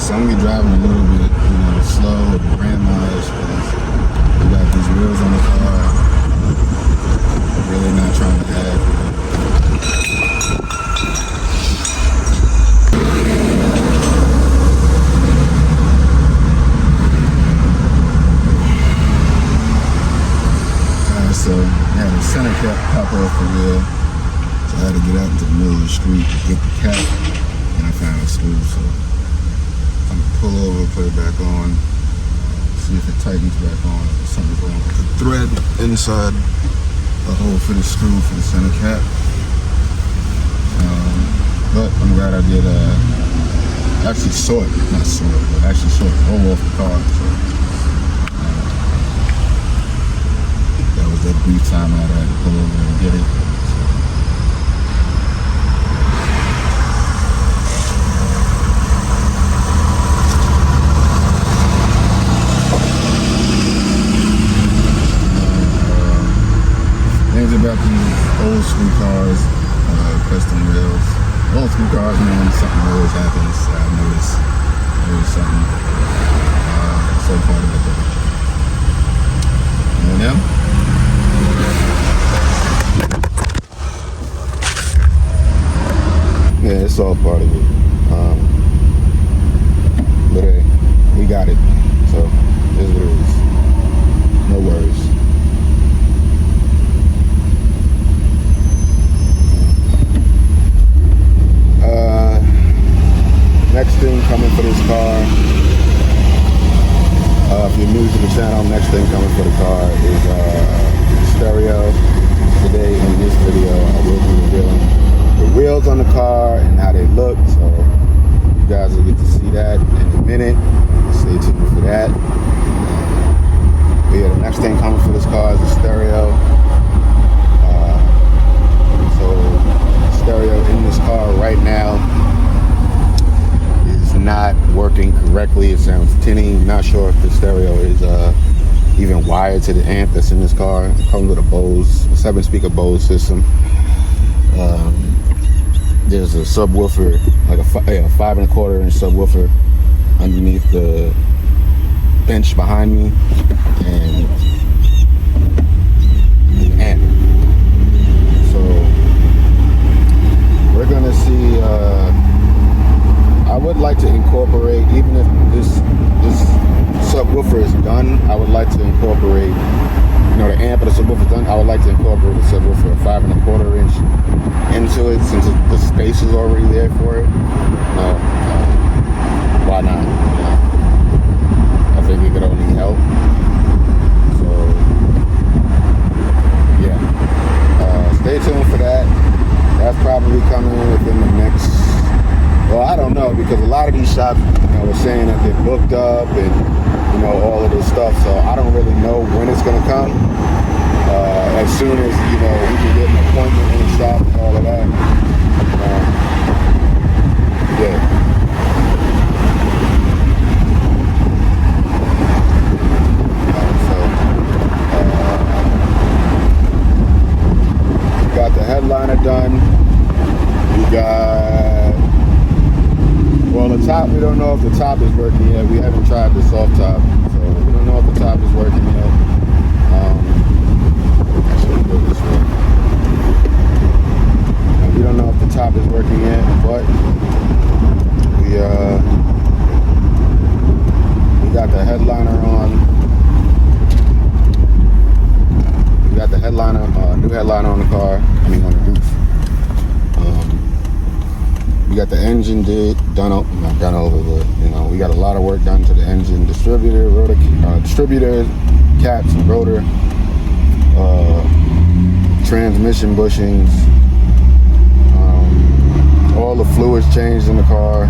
So I'm gonna be driving a little bit, slow, randomized, because we got these wheels on the car. Really not trying to have. So yeah, the center cap pop off the wheel. So I had to get out into the middle of the street to get the cap, and I found a screw. So I'm gonna pull over, put it back on, see if it tightens back on. If something's wrong with the thread inside the hole for the screw for the center cap. But I'm glad I did actually saw it, not saw it, but actually saw it roll off the car. So that was that brief time I had to pull over and get it. Things about these old school cars, custom rails. Old school cars, man, something always happens. I've noticed always something. So part of it though. And now? Yeah, it's all part of it. But hey, we got it. So, it's what it is. No worries. Next thing coming for this car, if you're new to the channel, next thing coming for the car is stereo. Today in this video, I will be revealing the wheels on the car and how they look, so you guys will get to see that in a minute. Stay tuned for that. But yeah, the next thing coming for this car is the stereo. So stereo in this car right now is not working correctly. It sounds tinny. Not sure if the stereo is even wired to the amp that's in this car. It comes with a Bose, a 7-speaker Bose system. There's a subwoofer, like a 5¼ inch subwoofer underneath the bench behind me, and an amp. So we're gonna see. I would like to incorporate, even if this subwoofer is done, I would like to incorporate, the amp of the subwoofer is done, I would like to incorporate the subwoofer, a 5¼ inch into it, since the space is already there for it. Why not? I think it could only help. So, yeah. Stay tuned for that. That's probably coming within the next, well, I don't know, because a lot of these shops, are saying that they're booked up and, all of this stuff. So I don't really know when it's going to come. As soon as, we can get an appointment in the shop and all of that. Yeah. We got the headliner done. We got, well, the top, we don't know if the top is working yet. We haven't tried the soft top, so we don't know if the top is working yet. Actually, go this way. We don't know if the top is working yet, but we got the headliner on. We got the headliner, new headliner on the car. I mean, on the roof. We got the engine done over, but we got a lot of work done to the engine, distributor, rotor, distributor, caps, and rotor, transmission bushings, all the fluids changed in the car,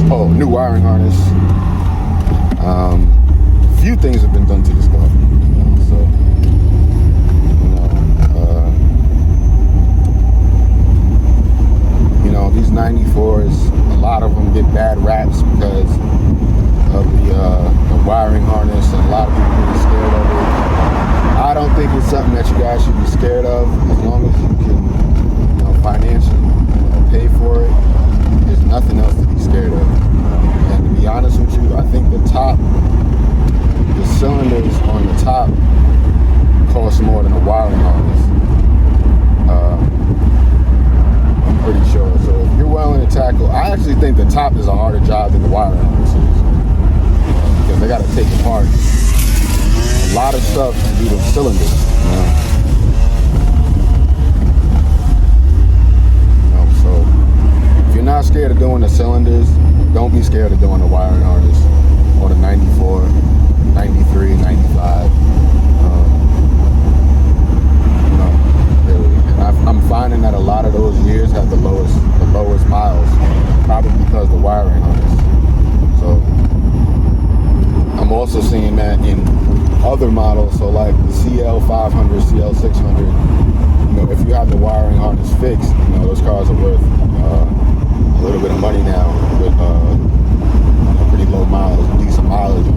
and new wiring harness. A few things have been done to this car, so. These 94s, a lot of them get bad raps because of the wiring harness, and a lot of people get scared of it. I don't think it's something that you guys should be scared top is a harder job than the wiring harnesses, because they got to take apart a lot of stuff to do the cylinders. So if you're not scared of doing the cylinders, don't be scared of doing the wiring harness or the 94, 93, 95. Really. And I'm finding that a lot of those years have the lowest miles, probably because of the wiring harness. So I'm also seeing that in other models, so like the SL500, SL600. If you have the wiring harness fixed, those cars are worth a little bit of money now with pretty low mileage, decent mileage,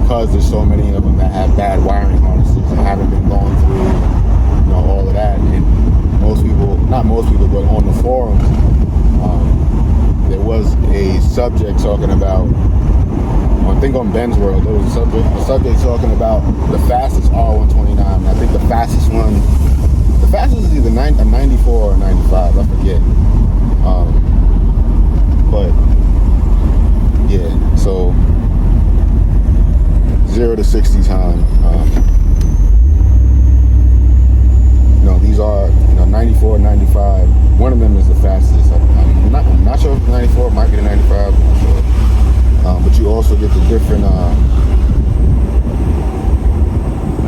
because there's so many of them that have bad wiring harnesses and haven't been going through, all of that. And not most people, but on the forums, there was a subject talking about, I think on Ben's World, there was a subject talking about the fastest R129. And I think the fastest is either a 94 or a 95, I forget. But yeah, so 0 to 60 time. These are 94, 95. One of them is the fastest. I'm not sure if it's 94, it might be the 95. I'm not sure. But you also get the different. I'm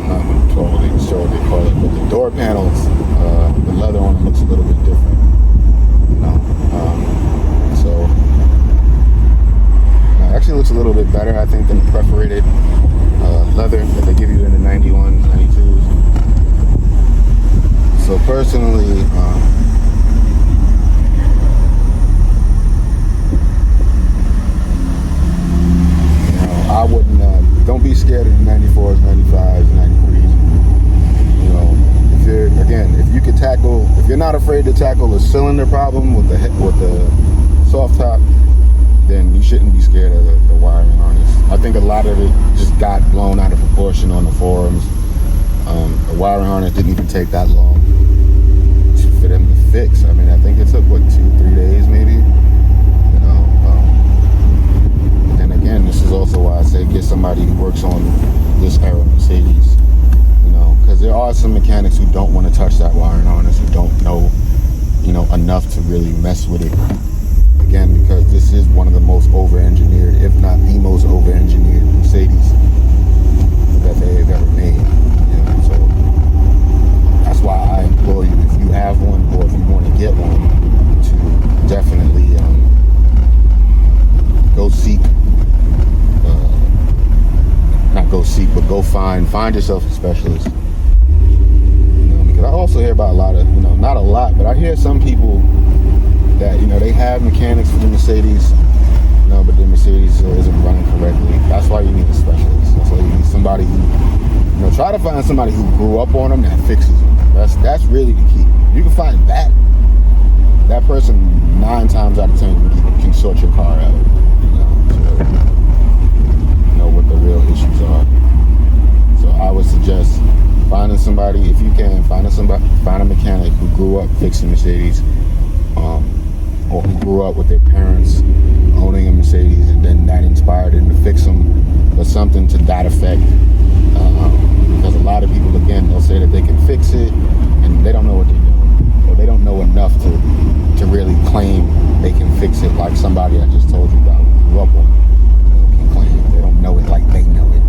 not totally sure what they call it, but the door panels, the leather on them looks a little bit different. So it actually looks a little bit better, I think, than the perforated leather that they give you in the 91s, 92s. So personally, I wouldn't. Don't be scared of the 94s, 95s, 93s. If you're not afraid to tackle a cylinder problem with the soft top, then you shouldn't be scared of the wiring harness. I think a lot of it just got blown out of proportion on the forums. The wiring harness didn't even take that long for them to fix. I mean, I think it took 2-3 days maybe. And again, this is also why I say get somebody who works on this era Mercedes. Because there are some mechanics who don't want to touch that wiring harness, who don't know, enough to really mess with it. Again, because this is one of the most over-engineered, if not the most over-engineered Mercedes that they've ever made. So that's why I implore you, if you have one or if you want to get one, to definitely go seek. Not go seek, but go find yourself a specialist. Because I also hear about a lot of, not a lot, but I hear some people that, they have mechanics for the Mercedes, but the Mercedes isn't running correctly. That's why you need a specialist. That's why you need somebody who, try to find somebody who grew up on them that fixes them. That's really the key. You can find that person 9 times out of 10 can sort your car out. What the real issues are. So I would suggest finding somebody, if you can, find a mechanic who grew up fixing Mercedes, or who grew up with their parents owning a Mercedes, and then that inspired them to fix them, or something to that effect. Because a lot of people, again, they'll say that they can fix it, and they don't know what they're doing, or they don't know enough to really claim they can fix it, like somebody I just told you about who grew up on it. They don't know it like they know it,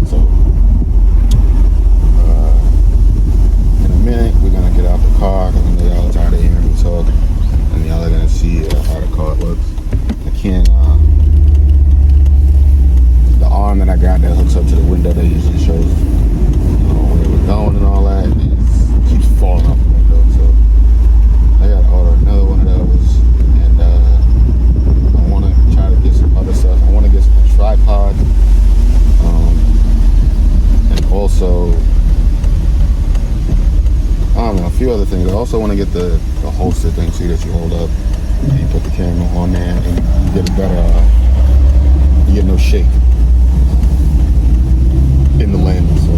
so in a minute we're gonna get out the car, because I know y'all are tired of hearing me talk, and y'all are gonna see how the car looks. Again, the arm that I got that hooks up to the window that usually shows where we're going and all that, it keeps falling off the window, so I gotta order another one of those. And I want to try to get some other stuff. I want to get a tripod, and also, I don't know, a few other things. I also want to get the holster thing, see, that you hold up, and you put the camera on there, and you get a better, you get no shake in the landing. So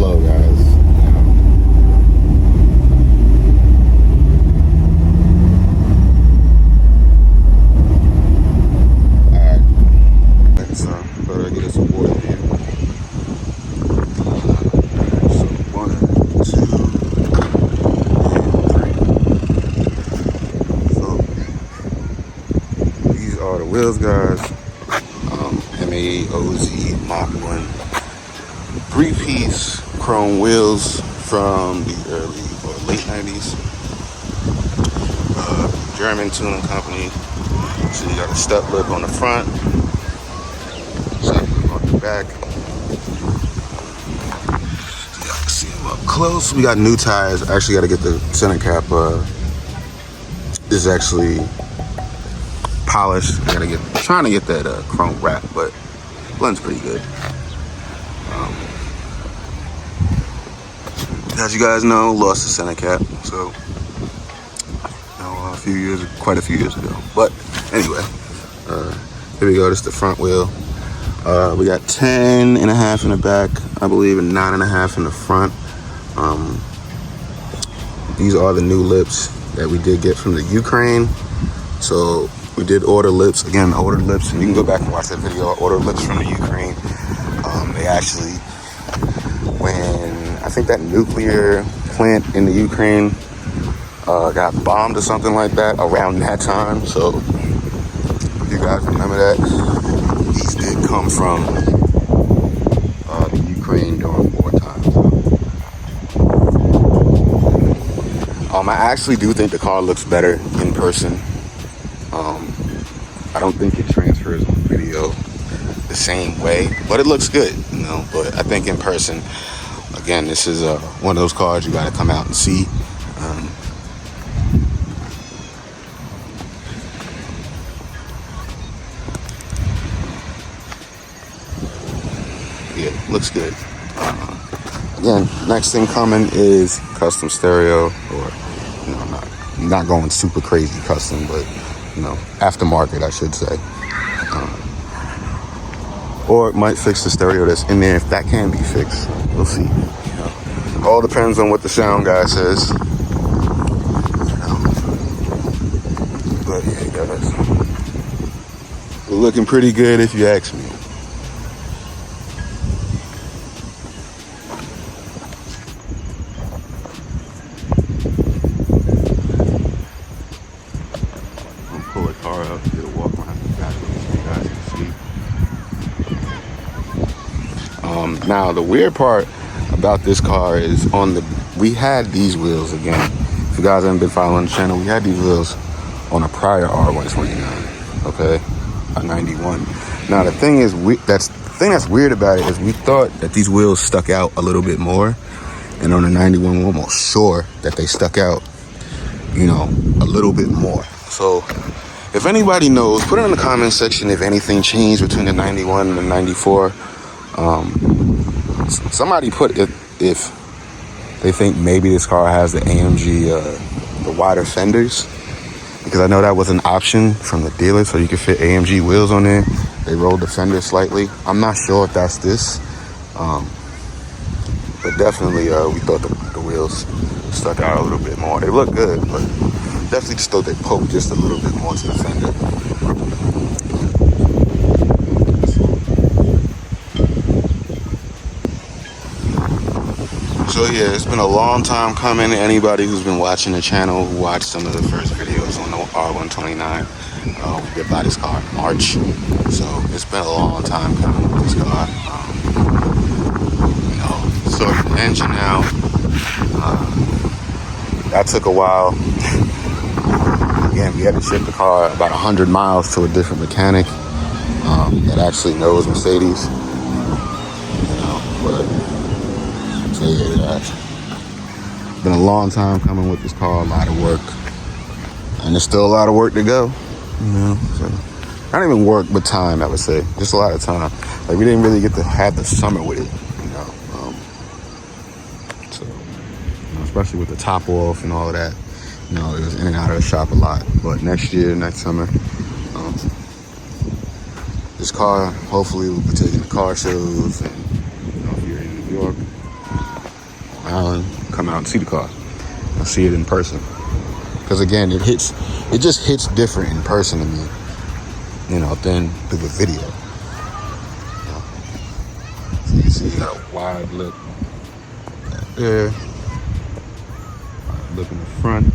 slow, guys. Alright. Let's better get us a water here. So 1, 2, 3. So these are the wheels, guys. MAOZ Mach 1 3-piece chrome wheels from the early or late 90s. German tuning company. So you got a step lip on the front, step lip on the back. So y'all can see them up close. We got new tires. I actually got to get the center cap. This is actually polished. I gotta trying to get that chrome wrap, but blends pretty good. As you guys know, lost the center cap, so quite a few years ago. But anyway, here we go. This is the front wheel. We got 10.5 in the back, I believe, and 9.5 in the front. These are the new lips that we did get from the Ukraine. So we did order lips. Again, ordered lips, and you can go back and watch that video. Ordered lips from the Ukraine. They actually, when I think that nuclear plant in the Ukraine got bombed or something like that around that time. So if you guys remember that, these did come from the Ukraine during wartime. I actually do think the car looks better in person. I don't think it transfers on video the same way, but it looks good, you know. But I think in person, again, this is one of those cars you got to come out and see. Yeah, looks good. Again, next thing coming is custom stereo, or not going super crazy custom, but aftermarket, I should say. Or it might fix the stereo that's in there if that can be fixed. We'll see. All depends on what the sound guy says. But yeah, guys, we're looking pretty good if you ask me. Pull a car up, get a walk around the back so you guys can see. Now the weird part about this car is we had these wheels again. If you guys haven't been following the channel, we had these wheels on a prior R129, okay, a 91. Now the thing is, the thing that's weird about it is we thought that these wheels stuck out a little bit more, and on the 91, we're almost sure that they stuck out, a little bit more. So if anybody knows, put it in the comment section if anything changed between the 91 and the 94. Somebody put if they think maybe this car has the AMG, the wider fenders, because I know that was an option from the dealer, so you could fit AMG wheels on there. They rolled the fender slightly. I'm not sure if that's this, but definitely we thought the wheels stuck out a little bit more. They look good, but definitely just thought they poked just a little bit more to the fender. So yeah, it's been a long time coming. Anybody who's been watching the channel, who watched some of the first videos on the R129, we did buy this car in March. So it's been a long time coming with this car. Sorted the engine out. That took a while. Again, we had to ship the car about 100 miles to a different mechanic that actually knows Mercedes. So yeah, it's been a long time coming with this car, a lot of work, and there's still a lot of work to go. So not even work, but time, I would say, just a lot of time. Like, we didn't really get to have the summer with it, so especially with the top off and all of that. It was in and out of the shop a lot. But next summer, this car hopefully will be taking the car shows, and if you're in New York, I'll come out and see the car. I'll see it in person. Because again, it just hits different in person to me, you know, than through the video. You know? So you see, you got a wide look there. Look in the front.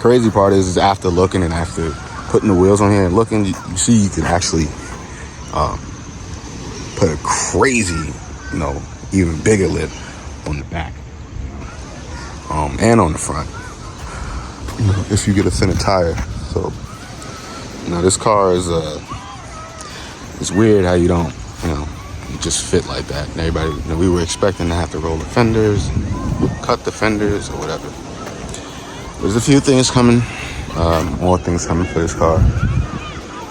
Crazy part is after looking and after putting the wheels on here and looking, you see you can actually put a crazy, you know, even bigger lip on the back and on the front, you know, if you get a thinner tire. So, you know, this car is it's weird how you don't, you know, you just fit like that. And everybody, you know, we were expecting to have to roll the fenders, cut the fenders or whatever. There's a few things coming, more things coming for this car.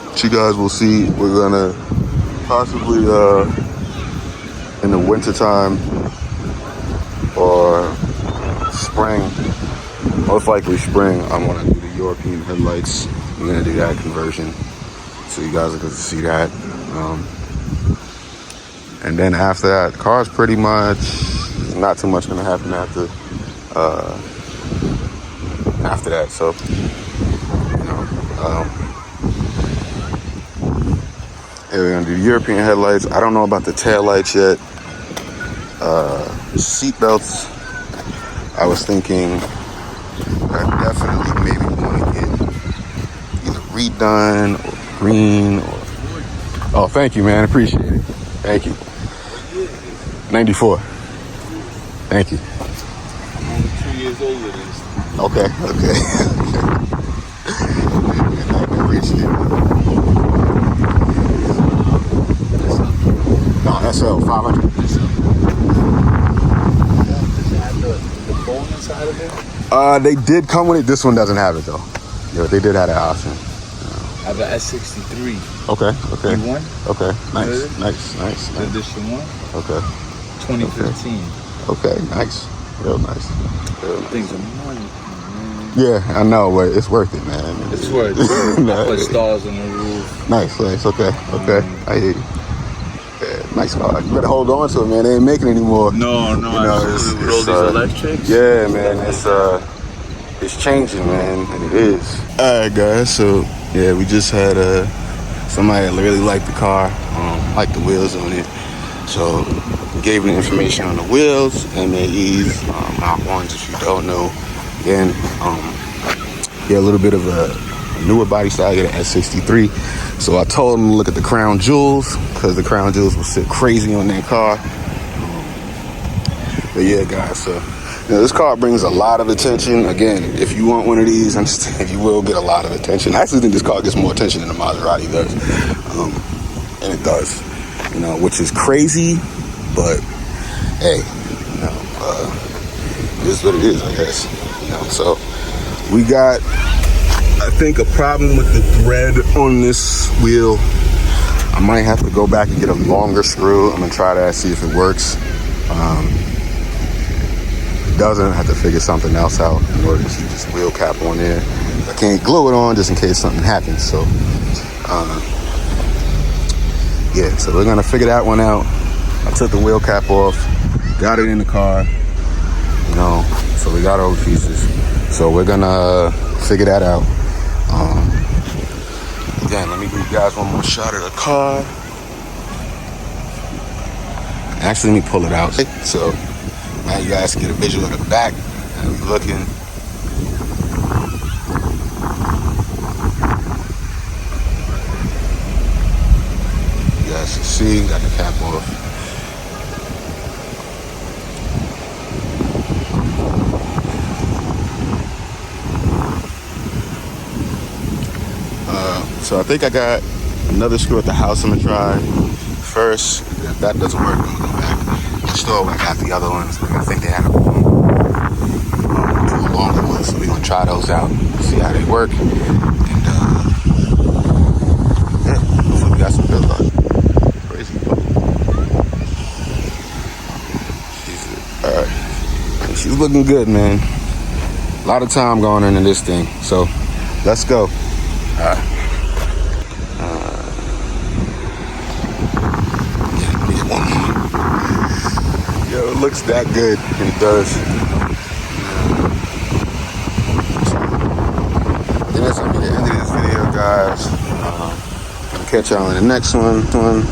But you guys will see. We're gonna possibly in the winter time or spring, most likely spring, I'm gonna do the European headlights. I'm gonna do that conversion, so you guys are going to see that. And then after that, the car's pretty much not too much gonna happen after that. So, you know, yeah, we're gonna do the European headlights. I don't know about the tail lights yet. Seat belts, I was thinking I definitely maybe want to get either redone or green or. Oh, thank you, man. Appreciate it. Thank you. 94. Thank you. I'm only 2 years older than this. Okay. I appreciate it. No, SL500. Does it have the phone inside of it? They did come with it. This one doesn't have it though. Yeah, they did have that option. I have an S63. Okay. E1? Okay. Really? Nice. Edition 1. Okay. 2015. Okay. Nice. Real nice. Things are money, man. Yeah, I know, but it's worth it, man. It's worth it. No, I put stars on the roof. Nice. Okay. I hear you. Yeah, nice car. You better hold on to it, man. They ain't making anymore. No, you know, absolutely. With all these electrics. Yeah, man. It's changing, man, and it is. All right, guys. So yeah, we just had somebody that really liked the car, liked the wheels on it. So we gave them information on the wheels, MAEs, Mach 1s, if you don't know. Again, a little bit of a newer body style, get an S63. So I told them to look at the crown jewels, because the crown jewels will sit crazy on that car. But yeah, guys, so you know, this car brings a lot of attention. Again, if you want one of these, understand you will get a lot of attention. I actually think this car gets more attention than the Maserati does, and it does. You know, which is crazy, but hey, you know, it is what it is, I guess. You know, so we got, I think, a problem with the thread on this wheel. I might have to go back and get a longer screw. I'm gonna try that, see if it works. If it doesn't, I have to figure something else out in order to keep this wheel cap on there. I can't glue it on just in case something happens. So, yeah, so we're gonna figure that one out. I took the wheel cap off, got it in the car, you know, so we got all the pieces. So we're gonna figure that out. Again, let me give you guys one more shot of the car. Actually, let me pull it out. So now you guys can get a visual of the back and looking. You guys can see, got the cap off. So I think I got another screw at the house I'm gonna try first. If that doesn't work, I'm gonna go back to the store where I got the other ones. I think they had a two longer ones, so we're gonna try those out, see how they work. And yeah, hopefully we got some good luck. Crazy. Alright. She's looking good, man. A lot of time going into this thing. So let's go. Alright. Yo. it looks that good. It does. And that's gonna be the end of this video, guys. Catch y'all in the next one.